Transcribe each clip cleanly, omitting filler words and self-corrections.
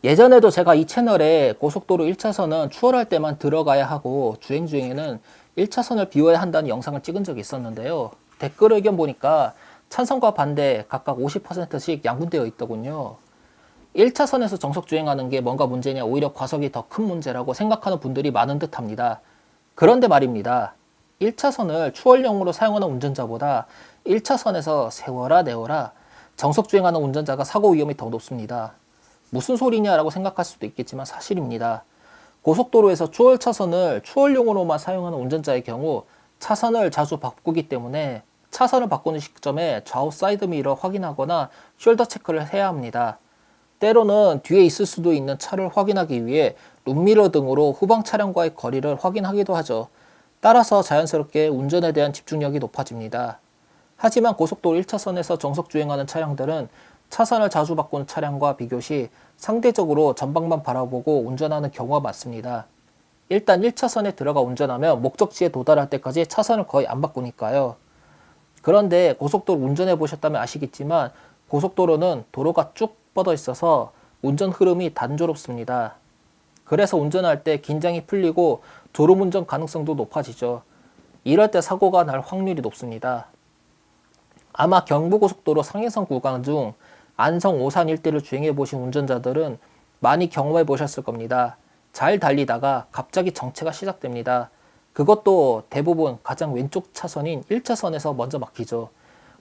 예전에도 제가 이 채널에 고속도로 1차선은 추월할 때만 들어가야 하고 주행 중에는 1차선을 비워야 한다는 영상을 찍은 적이 있었는데요. 댓글 의견 보니까 찬성과 반대 각각 50%씩 양분되어 있더군요. 1차선에서 정속 주행하는 게 뭔가 문제냐, 오히려 과속이 더 큰 문제라고 생각하는 분들이 많은 듯 합니다. 그런데 말입니다. 1차선을 추월용으로 사용하는 운전자보다 1차선에서 세워라 내워라 정속 주행하는 운전자가 사고 위험이 더 높습니다. 무슨 소리냐라고 생각할 수도 있겠지만 사실입니다. 고속도로에서 추월 차선을 추월용으로만 사용하는 운전자의 경우 차선을 자주 바꾸기 때문에 차선을 바꾸는 시점에 좌우 사이드미러 확인하거나 숄더 체크를 해야 합니다. 때로는 뒤에 있을 수도 있는 차를 확인하기 위해 룸미러 등으로 후방 차량과의 거리를 확인하기도 하죠. 따라서 자연스럽게 운전에 대한 집중력이 높아집니다. 하지만 고속도로 1차선에서 정속 주행하는 차량들은 차선을 자주 바꾸는 차량과 비교시 상대적으로 전방만 바라보고 운전하는 경우가 많습니다. 일단 1차선에 들어가 운전하면 목적지에 도달할 때까지 차선을 거의 안 바꾸니까요. 그런데 고속도로 운전해 보셨다면 아시겠지만 고속도로는 도로가 쭉 뻗어 있어서 운전 흐름이 단조롭습니다. 그래서 운전할 때 긴장이 풀리고 졸음운전 가능성도 높아지죠. 이럴 때 사고가 날 확률이 높습니다. 아마 경부고속도로 상해선 구간 중 안성 오산 일대를 주행해 보신 운전자들은 많이 경험해 보셨을 겁니다. 잘 달리다가 갑자기 정체가 시작됩니다. 그것도 대부분 가장 왼쪽 차선인 1차선에서 먼저 막히죠.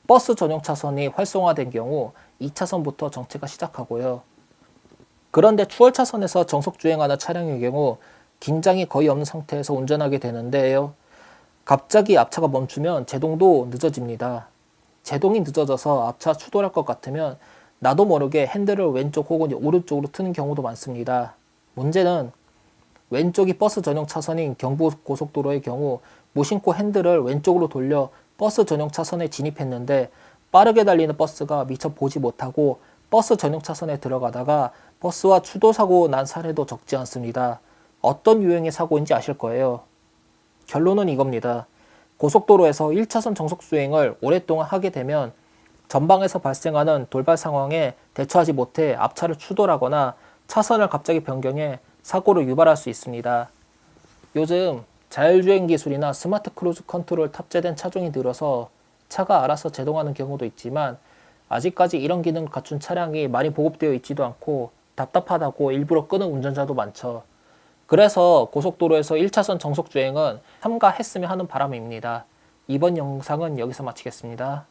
버스 전용 차선이 활성화된 경우 2차선부터 정체가 시작하고요. 그런데 추월 차선에서 정속 주행하는 차량의 경우 긴장이 거의 없는 상태에서 운전하게 되는데요. 갑자기 앞차가 멈추면 제동도 늦어집니다. 제동이 늦어져서 앞차 추돌할 것 같으면 나도 모르게 핸들을 왼쪽 혹은 오른쪽으로 트는 경우도 많습니다. 문제는 왼쪽이 버스 전용 차선인 경부고속도로의 경우 무심코 핸들을 왼쪽으로 돌려 버스 전용 차선에 진입했는데 빠르게 달리는 버스가 미처 보지 못하고 버스 전용 차선에 들어가다가 버스와 추돌사고 난 사례도 적지 않습니다. 어떤 유형의 사고인지 아실 거예요. 결론은 이겁니다. 고속도로에서 1차선 정속 주행을 오랫동안 하게 되면 전방에서 발생하는 돌발 상황에 대처하지 못해 앞차를 추돌하거나 차선을 갑자기 변경해 사고를 유발할 수 있습니다. 요즘 자율주행 기술이나 스마트 크루즈 컨트롤 탑재된 차종이 늘어서 차가 알아서 제동하는 경우도 있지만 아직까지 이런 기능을 갖춘 차량이 많이 보급되어 있지도 않고 답답하다고 일부러 끄는 운전자도 많죠. 그래서 고속도로에서 1차선 정속 주행은 삼가했으면 하는 바람입니다. 이번 영상은 여기서 마치겠습니다.